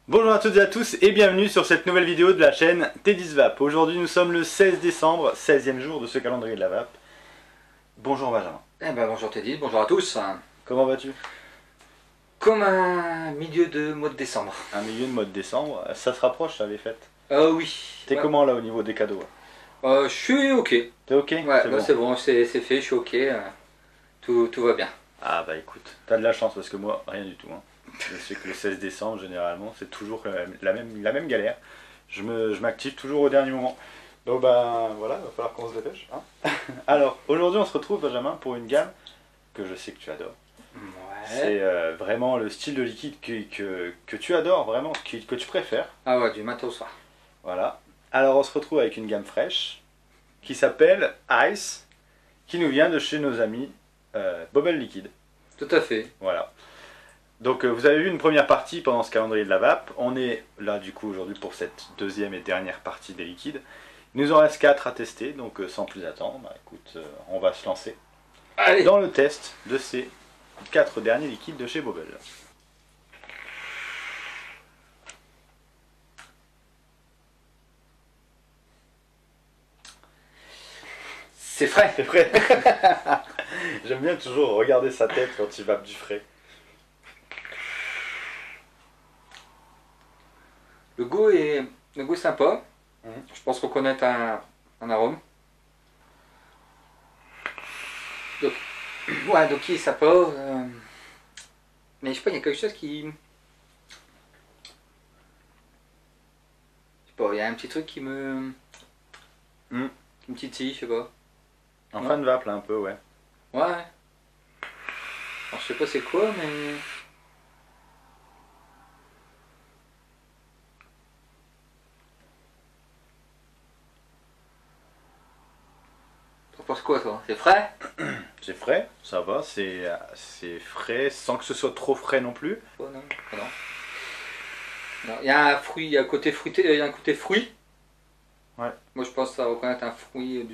Bonjour à toutes et à tous et bienvenue sur cette nouvelle vidéo de la chaîne T10Vape. Aujourd'hui nous sommes le 16 décembre, 16e jour de ce calendrier de la vape. Bonjour Benjamin. Eh ben bonjour Teddy, bonjour à tous. Comment vas-tu? Comme un milieu de mois de décembre. Un milieu de mois de décembre, ça se rapproche ça les fêtes. Oui. T'es comment là au niveau des cadeaux? Je suis ok. T'es ok? Ouais, c'est bon, c'est fait, je suis ok. Tout va bien. Ah bah écoute, t'as de la chance parce que moi rien du tout. Je sais que le 16 décembre généralement c'est toujours la même galère. Je m'active toujours au dernier moment. Donc bah voilà, il va falloir qu'on se dépêche. Alors aujourd'hui on se retrouve Benjamin pour une gamme que je sais que tu adores. Ouais. C'est vraiment le style de liquide que tu adores, vraiment, que tu préfères. Ah ouais, du matin au soir. Voilà. Alors on se retrouve avec une gamme fraîche qui s'appelle Ice, qui nous vient de chez nos amis Bubble Liquid. Tout à fait. Voilà. Donc vous avez vu une première partie pendant ce calendrier de la vape. On est là du coup aujourd'hui pour cette deuxième et dernière partie des liquides. Il nous en reste 4 à tester, donc sans plus attendre, bah, écoute, on va se lancer. Allez. Dans le test de ces 4 derniers liquides de chez Bubble. C'est frais. C'est frais. J'aime bien toujours regarder sa tête quand il vape du frais. Le goût est sympa. Je pense reconnaître un arôme. Donc, ouais, donc il est sympa. Mais je sais pas, il y a quelque chose qui... Je sais pas, il y a un petit truc qui me titille, je sais pas. En fin de vape là un peu, ouais. Ouais. Alors, je sais pas c'est quoi, mais... T'en penses quoi toi? C'est frais? C'est frais, ça va, c'est frais sans que ce soit trop frais non plus. Oh non, oh non. Non, il y a un fruit, il y a un côté fruité, il y a un côt fruit. Ouais. Moi je pense à reconnaître un fruit.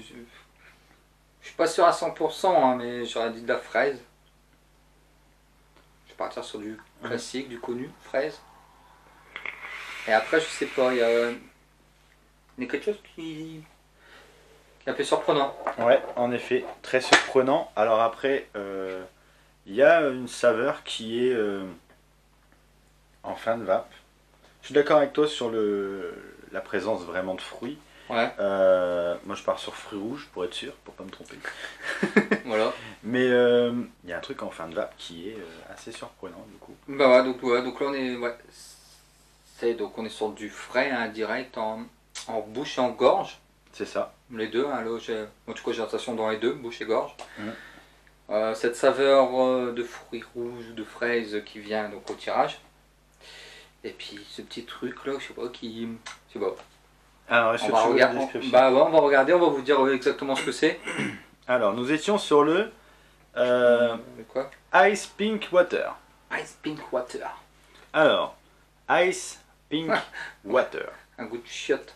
Je suis pas sûr à 100%, mais j'aurais dit de la fraise. Je vais partir sur du classique, du connu, fraise. Et après je sais pas, il y a quelque chose qui est un peu surprenant. Ouais, en effet, très surprenant. Alors après, il y a une saveur qui est en fin de vape. Je suis d'accord avec toi sur la présence vraiment de fruits. Ouais. Moi je pars sur fruits rouges pour être sûr, pour pas me tromper. Voilà. Mais il y a un truc en fin de vape qui est assez surprenant du coup. Bah ouais, donc là on est, donc on est sur du frais, hein, direct en bouche et en gorge. C'est ça. Les deux, hein, là, en tout cas j'ai l'impression dans les deux, bouche et gorge. Cette saveur de fruits rouges ou de fraises qui vient donc au tirage. Et puis ce petit truc là, je sais pas qui... Je sais pas. Alors, on va regarder, on va regarder, on va vous dire exactement ce que c'est. Alors nous étions sur le quoi? Ice Pink Water. Ice Pink Water. Alors, Ice Pink Water. Un goût de chiotte.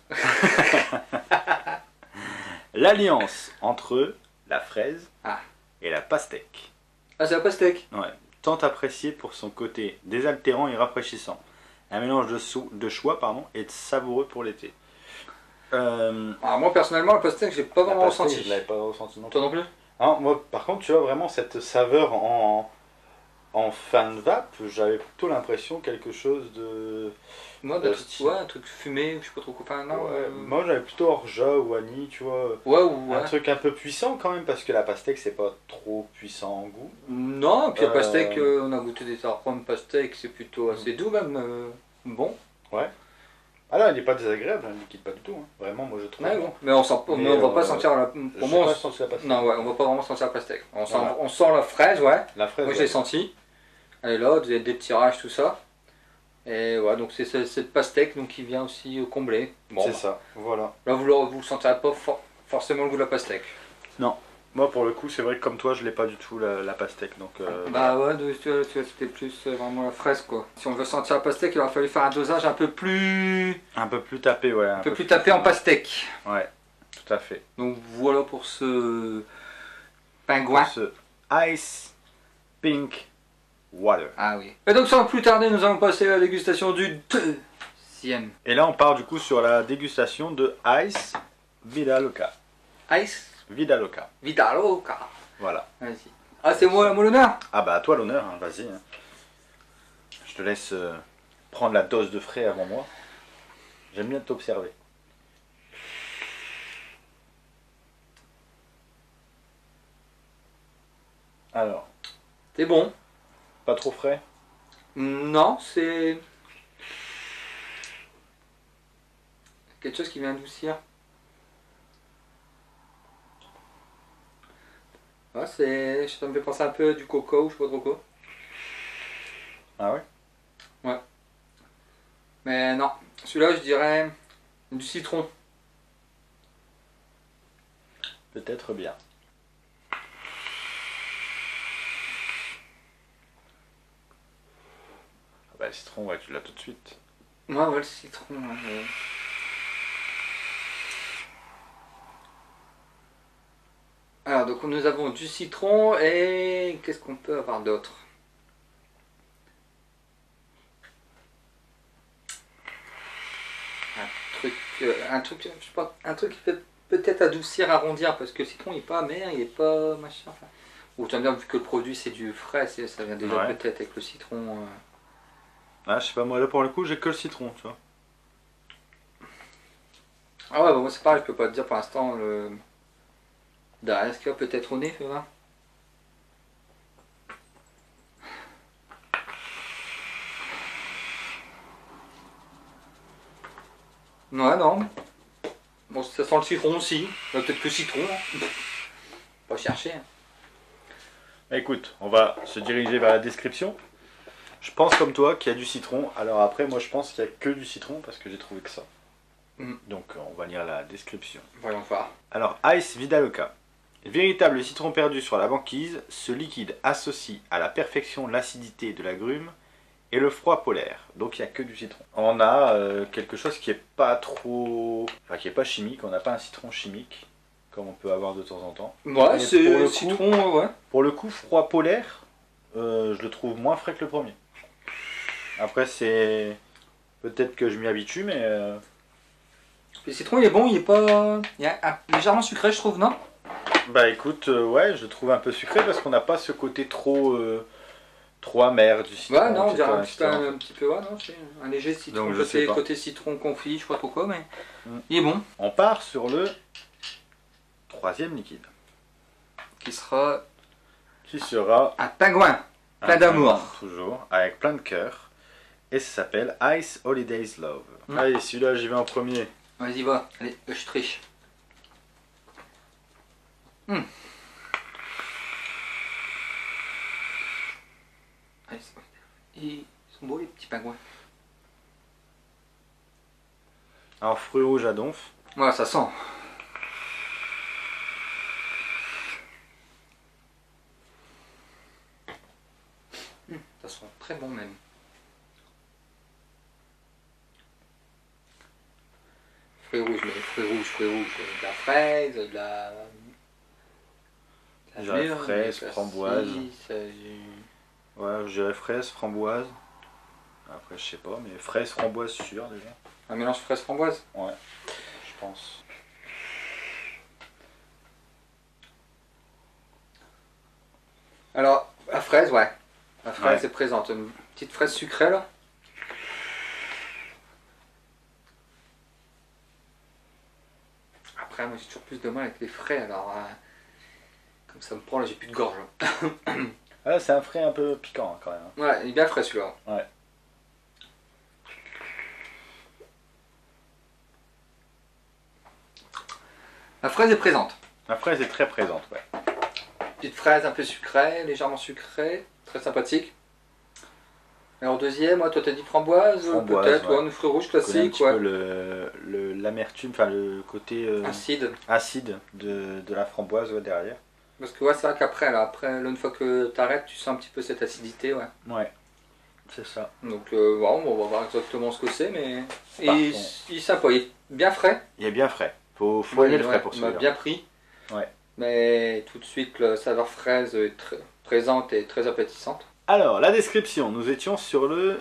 L'alliance entre la fraise et la pastèque. Ah, c'est la pastèque? Ouais, tant apprécié pour son côté désaltérant et rafraîchissant. Un mélange de choix et de savoureux pour l'été. Alors moi personnellement la pastèque j'ai pas vraiment ressenti. Je l'avais pas ressenti non plus. Toi non plus? Ah, moi par contre tu vois vraiment cette saveur en fin de vape, j'avais plutôt l'impression quelque chose de... Moi un truc fumé, je sais pas trop quoi. Enfin, non, moi j'avais plutôt orgeat ou vanille, tu vois. Un truc un peu puissant quand même parce que la pastèque c'est pas trop puissant en goût. Non, puis la pastèque, on a goûté des arômes pastèque, c'est plutôt assez doux même, bon. Ouais. Ah là, il n'est pas désagréable, il ne liquide pas du tout. Hein. Vraiment, moi je trouve. Ouais, bon. Mais on va pas sentir la. Pour moi, pas senti la pastèque. Non, ouais, on va pas vraiment sentir la pastèque. On sent la fraise, ouais. La fraise. Moi, je l'ai senti. Elle est là, des tirages, tout ça. Et ouais, donc c'est cette pastèque donc, qui vient aussi combler. Bon, c'est ça, voilà. Là, vous ne sentirez pas forcément le goût de la pastèque. Non. Moi pour le coup c'est vrai que comme toi je l'ai pas du tout la pastèque donc Bah ouais, tu vois, c'était plus vraiment la fraise quoi. Si on veut sentir la pastèque, il aurait fallu faire un dosage un peu plus tapé ouais. un peu plus tapé en pastèque. Ouais, tout à fait. Donc voilà pour ce pingouin. Pour ce Ice Pink Water. Ah oui. Et donc sans plus tarder, nous allons passer à la dégustation du deuxième. Et là on part du coup sur la dégustation de Ice Vida Loca. Ice Vida Loca. Vida Loca. Voilà. Vas-y. Ah c'est moi l'honneur. Ah bah à toi l'honneur, hein, vas-y. Hein. Je te laisse prendre la dose de frais avant moi. J'aime bien t'observer. Alors, C'est bon. pas trop frais? Non, c'est quelque chose qui vient adoucir. Ouais, ça me fait penser un peu à du coco ou je sais pas trop quoi. Ah ouais? Ouais. Mais non, celui-là je dirais du citron. Peut-être bien. Ah bah le citron, ouais, tu l'as tout de suite. Ouais, le citron. Ouais. Alors, donc nous avons du citron et qu'est-ce qu'on peut avoir d'autre? Je sais pas, un truc qui peut peut-être adoucir, arrondir, parce que le citron il est pas amer, il est pas machin. Enfin, ou tu vas me dire, vu que le produit c'est du frais, ça vient déjà Ouais. peut-être avec le citron. Ah, je sais pas, moi là pour le coup, j'ai que le citron, tu vois. Ah ouais, bah moi c'est pareil, je peux pas te dire pour l'instant. Derrière, est-ce qu'il va peut-être au nez, fais voir. Ouais, non. Bon, ça sent le citron aussi. Peut-être que citron. Hein. Pas chercher. Hein. Écoute, on va se diriger vers la description. Je pense comme toi qu'il y a du citron. Alors après, moi je pense qu'il y a que du citron parce que j'ai trouvé que ça. Donc on va lire la description. Voyons voir. Alors, Ice Vida Loca. Véritable citron perdu sur la banquise, ce liquide associe à la perfection l'acidité de l'agrume et le froid polaire. Donc il n'y a que du citron. On a quelque chose qui est pas trop... Enfin, qui est pas chimique. On n'a pas un citron chimique comme on peut avoir de temps en temps. Ouais, Mais c'est pour le le coup- citron, ouais. Pour le coup, froid polaire, je le trouve moins frais que le premier. Après, c'est... Peut-être que je m'y habitue, mais... Le citron il est bon, il est pas. Il est légèrement sucré, je trouve, non? Bah écoute, ouais, je le trouve un peu sucré parce qu'on n'a pas ce côté trop amer du citron. Ouais, non, on dirait etc., etc. un petit peu, ouais, non, c'est un léger citron, Donc, je sais pas. côté citron confit, je sais pas trop quoi, mais il est bon. On part sur le troisième liquide, Qui sera qui sera un pingouin, plein un d'amour. pingouin, toujours, avec plein de cœur, et ça s'appelle Ice Holidays Love. Mm. Allez, celui-là, j'y vais en premier. Vas-y, va, allez, je triche. Allez, ils sont beaux les petits pingouins. Alors, fruits rouges à donf. Voilà, ça sent. Ça sent très bon même. Fruits rouges, mais fruits rouges. De la fraise, de la Je dirais mûre, fraise, des framboise. cassis, Ouais, je dirais fraise, framboise. Après, je sais pas, mais fraise, framboise, sûr déjà. un mélange fraise-framboise. Ouais, je pense. Alors, la fraise, ouais. La fraise Ouais. est présente. Une petite fraise sucrée là. Après, moi j'ai toujours plus de mal avec les frais, alors comme ça me prend là, j'ai plus de gorge. Ah, là, c'est un frais un peu piquant hein, quand même. Ouais, il est bien frais celui-là. Ouais. La fraise est présente. La fraise est très présente, ouais. Petite fraise un peu sucrée, légèrement sucrée, très sympathique. Alors deuxième, toi t'as dit framboise, Framboise, peut-être, ouais. ouais, une fruit rouge On connaît un classique, petit ouais. peu l'amertume, enfin le côté Acide. acide de la framboise ouais, derrière. Parce que ouais, c'est vrai qu'après, là, une fois que tu arrêtes, tu sens un petit peu cette acidité, ouais. Ouais, c'est ça. Donc bon, on va voir exactement ce que c'est, mais Par il, contre, il est sympa, il est bien frais. il est bien frais. Faut Moi, aimer le frais ouais, pour il m'a celui-là. bien pris, Ouais. mais tout de suite, la saveur fraise est présente et très appétissante. Alors, la description. Nous étions sur le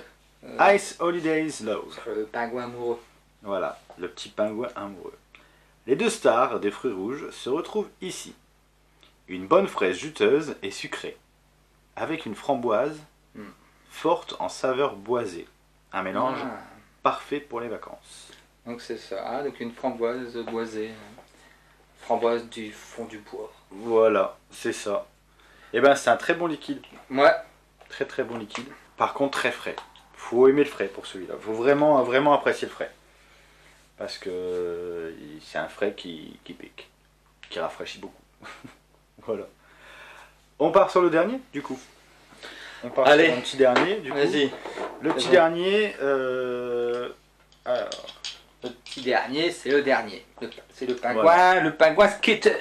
Ice Holidays Love. Le pingouin amoureux. Voilà, le petit pingouin amoureux. Les deux stars des fruits rouges se retrouvent ici. Une bonne fraise juteuse et sucrée, avec une framboise forte en saveur boisée. Un mélange Ah, parfait pour les vacances. donc c'est ça, ah, donc une framboise boisée. Framboise du fond du bois. Voilà, c'est ça. Et ben c'est un très bon liquide. Ouais, Très très bon liquide. Par contre très frais. Faut aimer le frais pour celui-là. Faut vraiment, vraiment apprécier le frais. Parce que c'est un frais qui pique. Qui rafraîchit beaucoup. Voilà. On part sur le dernier du coup. On part Allez. sur un petit dernier du coup. vas-y. Le petit bon. dernier. Alors. Le petit dernier, c'est le dernier. C'est le pingouin, Voilà. le pingouin skater.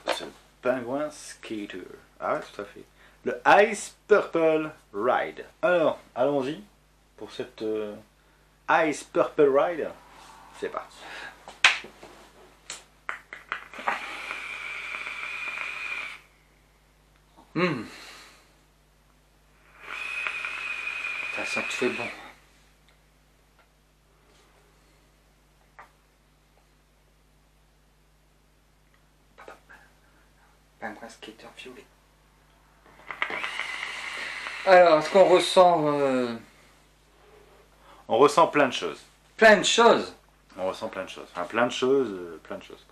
C'est le pingouin skater. Ah ouais, tout à fait. Le Ice Purple Ride. Alors, allons-y pour cette Ice Purple Ride. C'est parti. Ça sent que tu fais bon. Pingouin skater violet. Alors, est-ce qu'on ressent On ressent plein de choses. plein de choses? On ressent plein de choses. Enfin, plein de choses, plein de choses.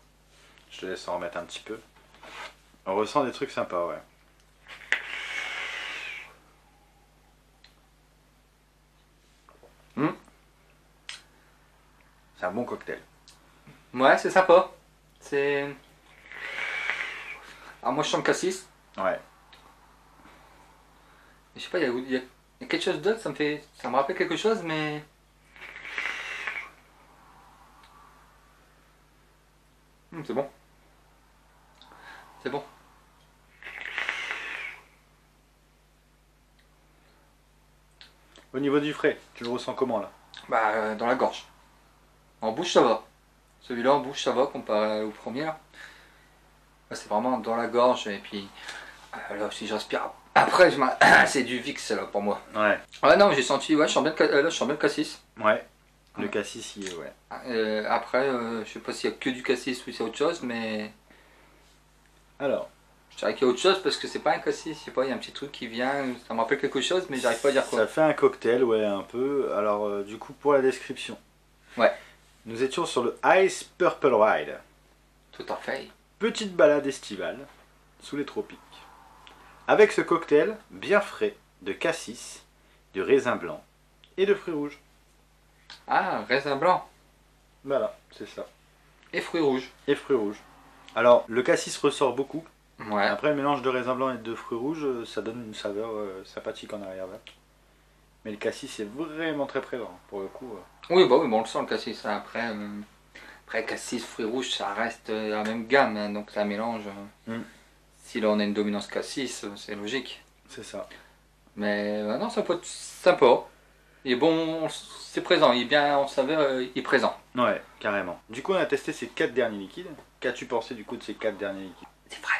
Je te laisse en remettre un petit peu. On ressent des trucs sympas, ouais. C'est un bon cocktail. Ouais, c'est sympa. C'est. Alors, moi, je sens le cassis. Ouais. Je sais pas, il y a quelque chose d'autre, ça me rappelle quelque chose, mais. C'est bon. C'est bon. Au niveau du frais, tu le ressens comment là? Bah, dans la gorge. En bouche, ça va. Celui-là, en bouche, ça va comparé au premier. Là, c'est vraiment dans la gorge, et puis. Là, si je respire. Après, c'est du VIX là pour moi. Ouais. Ouais, non, j'ai senti, ouais, je sens bien là, je sens bien le cassis. Ouais. Le cassis, il est, ouais. Après, je sais pas s'il y a que du cassis ou c'est autre chose, mais. Alors, Je dirais qu'il y a autre chose parce que c'est pas un cassis, je sais pas, il y a un petit truc qui vient, ça me rappelle quelque chose, mais j'arrive pas à dire quoi. ça fait un cocktail, ouais, un peu. Alors, du coup, pour la description. Ouais. Nous étions sur le Ice Purple Ride. Tout à fait. Petite balade estivale sous les tropiques. Avec ce cocktail bien frais de cassis, de raisin blanc et de fruits rouges. Ah, raisin blanc Voilà, c'est ça. et fruits rouges. Et fruits rouges. Alors, le cassis ressort beaucoup. Ouais. Après, le mélange de raisin blanc et de fruits rouges, ça donne une saveur sympathique en arrière-plan. Mais le cassis est vraiment très présent, pour le coup. Oui, bah oui, bon, on le sent le cassis. Après cassis, fruits rouges, ça reste la même gamme, hein, donc ça mélange. Si là on a une dominance cassis, c'est logique. C'est ça. Mais non, ça peut être sympa. Il est bon, c'est présent, il est bien en saveur, il est présent. Ouais, carrément. Du coup, on a testé ces 4 derniers liquides. Qu'as-tu pensé du coup de ces 4 derniers liquides? C'est vrai.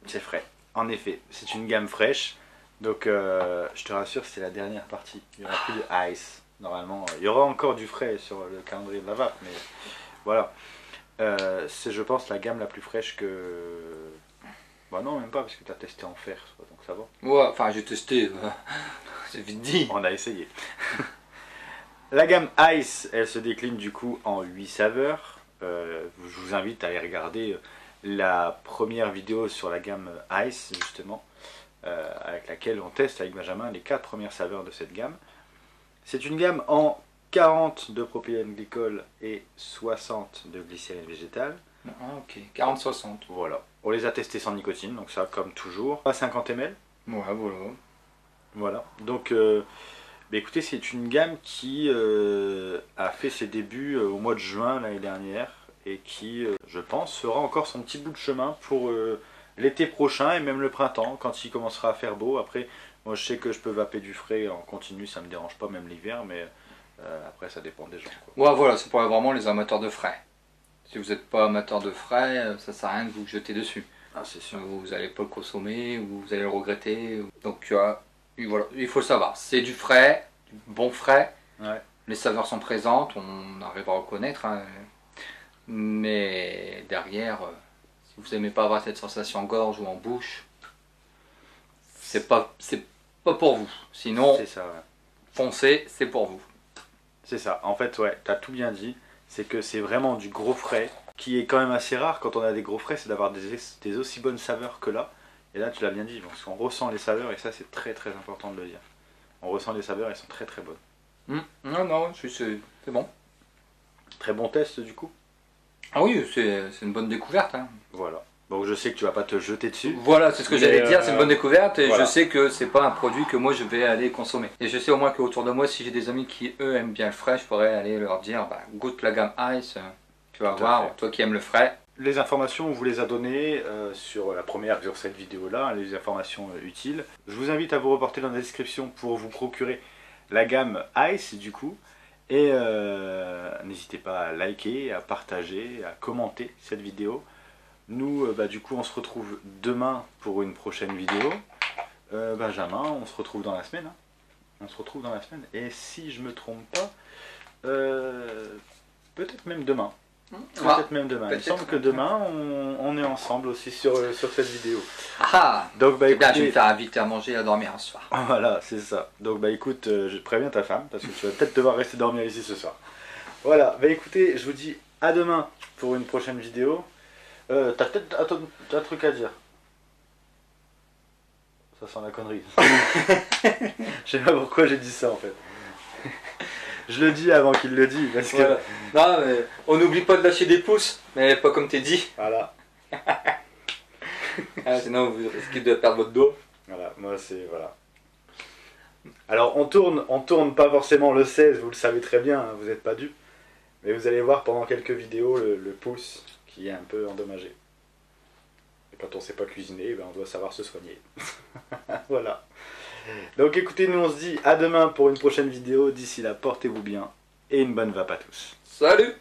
C'est frais. En effet, c'est une gamme fraîche. Donc, je te rassure, c'est la dernière partie. Il n'y aura plus de ice. Normalement, il y aura encore du frais sur le calendrier de la vape, mais voilà. C'est, je pense, la gamme la plus fraîche que. Bah non, même pas, parce que tu as testé en fer, donc ça va. Ouais, enfin j'ai testé, c'est vite dit. On a essayé. La gamme Ice, elle se décline du coup en 8 saveurs. Je vous invite à aller regarder la première vidéo sur la gamme Ice, justement, avec laquelle on teste avec Benjamin les 4 premières saveurs de cette gamme. C'est une gamme en 40 de propylène glycol et 60 de glycérine végétale. Ah, ok, 40-60. Voilà. On les a testés sans nicotine, donc ça comme toujours. À 50 ml. Ouais, voilà. Voilà. Donc, bah écoutez, c'est une gamme qui a fait ses débuts au mois de juin l'année dernière et qui, je pense, fera encore son petit bout de chemin pour l'été prochain et même le printemps, quand il commencera à faire beau. Après, moi je sais que je peux vaper du frais en continu, ça me dérange pas, même l'hiver, mais après ça dépend des gens, quoi. Ouais, voilà, c'est pour vraiment les amateurs de frais. Si vous n'êtes pas amateur de frais, ça sert à rien de vous jeter dessus. Ah, c'est sûr. Vous n'allez pas le consommer, ou vous allez le regretter. Donc voilà, il faut le savoir. C'est du frais, du bon frais. Ouais. Les saveurs sont présentes, on arrive à reconnaître. Hein. Mais derrière, si vous n'aimez pas avoir cette sensation en gorge ou en bouche, c'est pas pour vous. Sinon, C'est ça, ouais. foncez, c'est pour vous. C'est ça. En fait, ouais, t'as tout bien dit. C'est que c'est vraiment du gros frais, qui est quand même assez rare quand on a des gros frais, c'est d'avoir des aussi bonnes saveurs que là. Et là, tu l'as bien dit, parce qu'on ressent les saveurs, et ça, c'est très très important de le dire. On ressent les saveurs, elles sont très très bonnes. Non, c'est bon. Très bon test, du coup. Ah oui, c'est une bonne découverte. Hein. Voilà. Donc je sais que tu vas pas te jeter dessus. Voilà, c'est ce que j'allais dire, c'est une bonne découverte et voilà. je sais que c'est pas un produit que moi je vais aller consommer. Et je sais au moins qu'autour de moi, si j'ai des amis qui eux aiment bien le frais, je pourrais aller leur dire bah, goûte la gamme Ice, tu vas voir, toi qui aimes le frais. Les informations, on vous les a données sur la première, sur cette vidéo-là, les informations utiles. Je vous invite à vous reporter dans la description pour vous procurer la gamme Ice du coup. Et n'hésitez pas à liker, à partager, à commenter cette vidéo. Nous, du coup, on se retrouve demain pour une prochaine vidéo. Benjamin, on se retrouve dans la semaine. Hein. On se retrouve dans la semaine. Et si je me trompe pas, peut-être même demain. Peut-être même demain. Il me semble que demain, on est ensemble aussi sur cette vidéo. Ah, donc, écoutez, bien, je vais me faire inviter à manger et à dormir un soir. Voilà, c'est ça. Donc, écoute, je préviens ta femme, parce que tu vas peut-être devoir rester dormir ici ce soir. Voilà, écoutez, je vous dis à demain pour une prochaine vidéo. T'as peut-être un truc à dire. Ça sent la connerie. Je sais pas pourquoi j'ai dit ça en fait. Je le dis avant qu'il le dise. Parce que... Voilà. Non, mais on n'oublie pas de lâcher des pouces, mais pas comme t'es dit. Voilà. Sinon vous risquez de perdre votre dos. Voilà, moi c'est... Voilà. Alors on tourne pas forcément le 16, vous le savez très bien, hein, vous n'êtes pas dupes. Mais vous allez voir pendant quelques vidéos le pouce qui est un peu endommagé. Et quand on sait pas cuisiner, on doit savoir se soigner. Voilà. Donc écoutez, nous on se dit à demain pour une prochaine vidéo. D'ici là, portez-vous bien et une bonne vape à tous. Salut!